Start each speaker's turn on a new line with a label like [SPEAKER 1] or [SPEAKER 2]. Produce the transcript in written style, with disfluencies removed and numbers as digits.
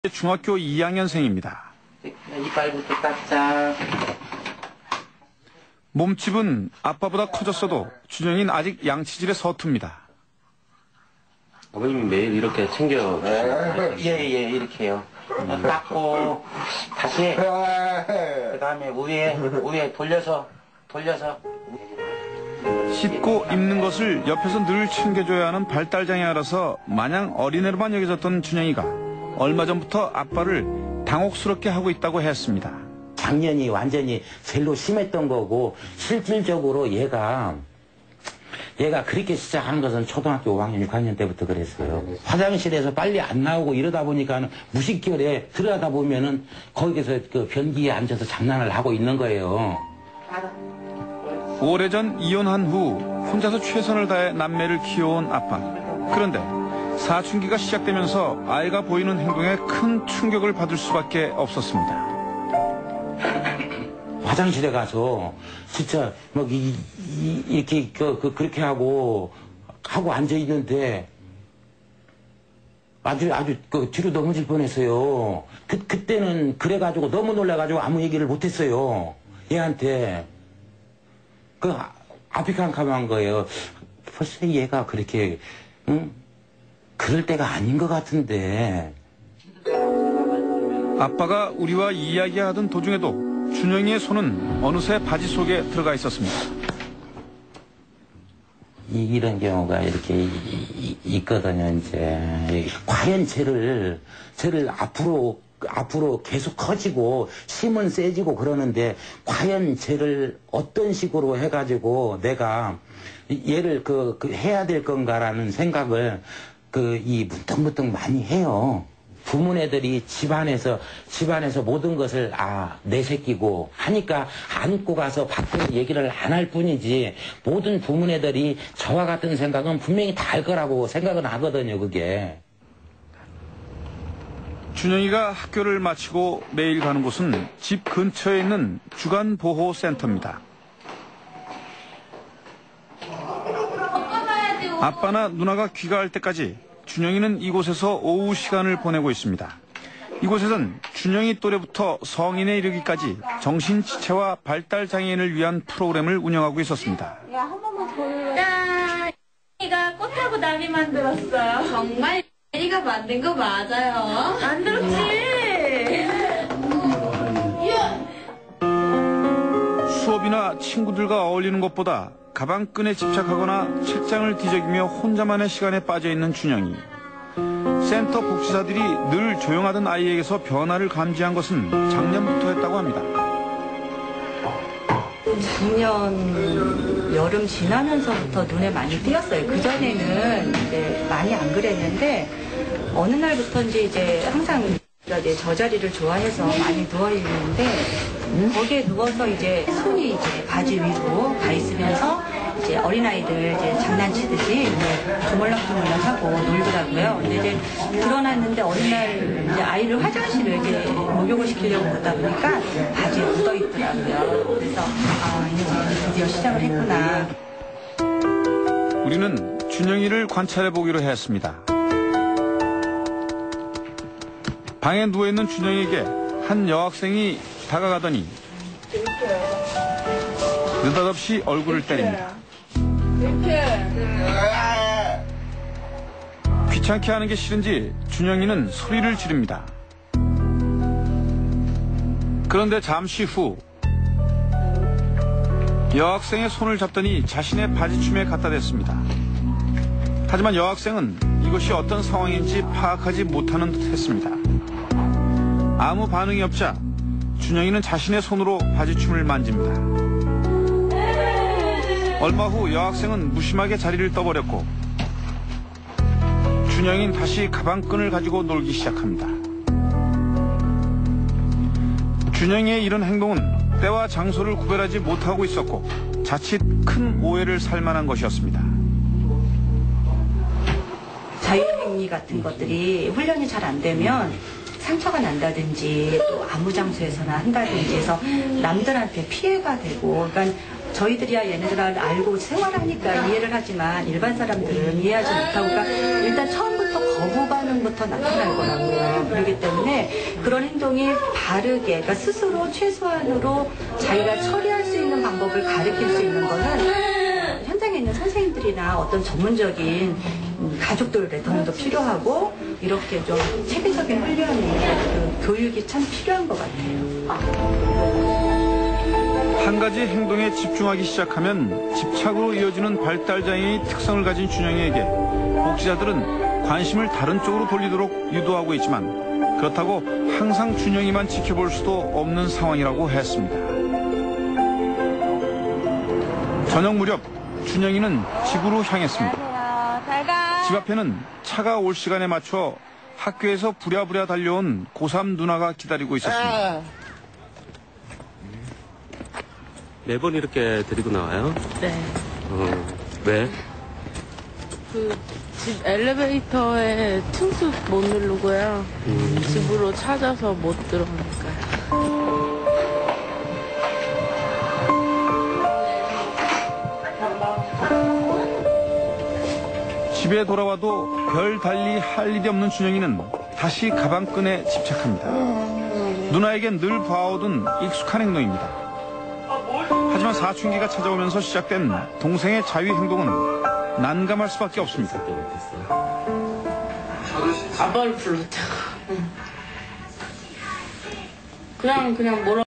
[SPEAKER 1] 중학교 2학년생입니다.
[SPEAKER 2] 이빨부터 깎자.
[SPEAKER 1] 몸집은 아빠보다 커졌어도 준영이는 아직 양치질에 서툽니다.
[SPEAKER 3] 아버님이 매일 이렇게 챙겨
[SPEAKER 2] 예, 이렇게 해요. 닦고, 다시, 그 다음에 위에 돌려서.
[SPEAKER 1] 씻고 입는 것을 옆에서 늘 챙겨줘야 하는 발달장애라서 마냥 어린애로만 여겨졌던 준영이가 얼마 전부터 아빠를 당혹스럽게 하고 있다고 했습니다.
[SPEAKER 2] 작년이 완전히 젤로 심했던 거고, 실질적으로 얘가 그렇게 시작한 것은 초등학교 5학년, 6학년 때부터 그랬어요. 화장실에서 빨리 안 나오고 이러다 보니까 무식결에 들어가다 보면은 거기서 그 변기에 앉아서 장난을 하고 있는 거예요.
[SPEAKER 1] 오래전 이혼한 후 혼자서 최선을 다해 남매를 키워온 아빠. 그런데 사춘기가 시작되면서 아이가 보이는 행동에 큰 충격을 받을 수밖에 없었습니다.
[SPEAKER 2] 화장실에 가서 진짜 막 이렇게 그렇게 하고 앉아 있는데 아주 뒤로 넘어질 뻔했어요. 그때는 그래가지고 너무 놀라가지고 아무 얘기를 못했어요. 얘한테 앞이 캄캄한 거예요. 벌써 얘가 그렇게 그럴 때가 아닌 것 같은데.
[SPEAKER 1] 아빠가 우리와 이야기하던 도중에도 준영이의 손은 어느새 바지 속에 들어가 있었습니다.
[SPEAKER 2] 이런 경우가 이렇게 있거든요. 이제 과연 쟤를 앞으로 계속 커지고 힘은 세지고 그러는데 과연 쟤를 어떤 식으로 해가지고 내가 얘를 해야 될 건가라는 생각을 문득문득 많이 해요. 부모네들이 집안에서 모든 것을 내 새끼고 하니까 안고 가서 밖으로 얘기를 안 할 뿐이지 모든 부모네들이 저와 같은 생각은 분명히 다 할 거라고 생각은 하거든요. 그게.
[SPEAKER 1] 준영이가 학교를 마치고 매일 가는 곳은 집 근처에 있는 주간보호센터입니다. 아빠나 누나가 귀가할 때까지 준영이는 이곳에서 오후 시간을 보내고 있습니다. 이곳에선 준영이 또래부터 성인에 이르기까지 정신지체와 발달장애인을 위한 프로그램을 운영하고 있었습니다.
[SPEAKER 4] 야, 한 번만 더 눌러. 짠! 이가 꽃하고 나비 만들었어요. 정말 이가 만든 거 맞아요? 만들었지!
[SPEAKER 1] 수업이나 친구들과 어울리는 것보다 가방끈에 집착하거나 책장을 뒤적이며 혼자만의 시간에 빠져있는 준영이. 센터 복지사들이 늘 조용하던 아이에게서 변화를 감지한 것은 작년부터였다고 합니다.
[SPEAKER 5] 작년 여름 지나면서부터 눈에 많이 띄었어요. 그전에는 이제 많이 안 그랬는데 어느 날부터인지 이제 항상 이제 저 자리를 좋아해서 많이 누워 있는데 거기에 누워서 이제 손이 이제 바지 위로 가 있으면서 이제 어린아이들 이제 장난치듯이 이제 주물럭주물럭하고 놀더라고요. 근데 이제 드러났는데 어느 날 이제 아이를 화장실을 이제 목욕을 시키려고 보다 보니까 바지에 묻어 있더라고요. 그래서 이제 드디어 시작을 했구나.
[SPEAKER 1] 우리는 준영이를 관찰해 보기로 했습니다. 방에 누워있는 준영이에게 한 여학생이 다가가더니 느닷없이 얼굴을 때립니다. 귀찮게 하는 게 싫은지 준영이는 소리를 지릅니다. 그런데 잠시 후 여학생의 손을 잡더니 자신의 바지춤에 갖다 댔습니다. 하지만 여학생은 이것이 어떤 상황인지 파악하지 못하는 듯 했습니다. 아무 반응이 없자 준영이는 자신의 손으로 바지춤을 만집니다. 얼마 후 여학생은 무심하게 자리를 떠버렸고 준영이는 다시 가방끈을 가지고 놀기 시작합니다. 준영이의 이런 행동은 때와 장소를 구별하지 못하고 있었고 자칫 큰 오해를 살 만한 것이었습니다.
[SPEAKER 5] 자율행위 같은 것들이 훈련이 잘 안 되면 상처가 난다든지 또 아무 장소에서나 한다든지 해서 남들한테 피해가 되고, 그러니까 저희들이야 얘네들을 알고 생활하니까 이해를 하지만 일반 사람들은 이해하지 못하고, 그러니까 일단 처음부터 처음부터 거부 반응부터 나타날 거라고요. 그렇기 때문에 그런 행동이 바르게, 그러니까 스스로 최소한으로 자기가 처리할 수 있는 방법을 가르칠 수 있는 거는 현장에 있는 선생님들이나 어떤 전문적인 가족들의 도움도 필요하고, 이렇게 좀 체계적인 훈련이, 그 교육이 참 필요한 것 같아요.
[SPEAKER 1] 한 가지 행동에 집중하기 시작하면 집착으로 이어지는 발달장애의 특성을 가진 준영이에게 복지자들은 관심을 다른 쪽으로 돌리도록 유도하고 있지만, 그렇다고 항상 준영이만 지켜볼 수도 없는 상황이라고 했습니다. 저녁 무렵 준영이는 집으로 향했습니다. 집 앞에는 차가 올 시간에 맞춰 학교에서 부랴부랴 달려온 고3 누나가 기다리고 있었습니다.
[SPEAKER 3] 매번 이렇게 데리고 나와요?
[SPEAKER 6] 네.
[SPEAKER 3] 왜?
[SPEAKER 6] 그 집 엘리베이터에 층수 못 누르고요. 집으로 찾아서 못 들어가니까요.
[SPEAKER 1] 집에 돌아와도 별 달리 할 일이 없는 준영이는 다시 가방끈에 집착합니다. 누나에겐 늘 봐오던 익숙한 행동입니다. 하지만 사춘기가 찾아오면서 시작된 동생의 자위 행동은 난감할 수밖에 없습니다.
[SPEAKER 6] 아빠를 불렀다가 그냥 뭐라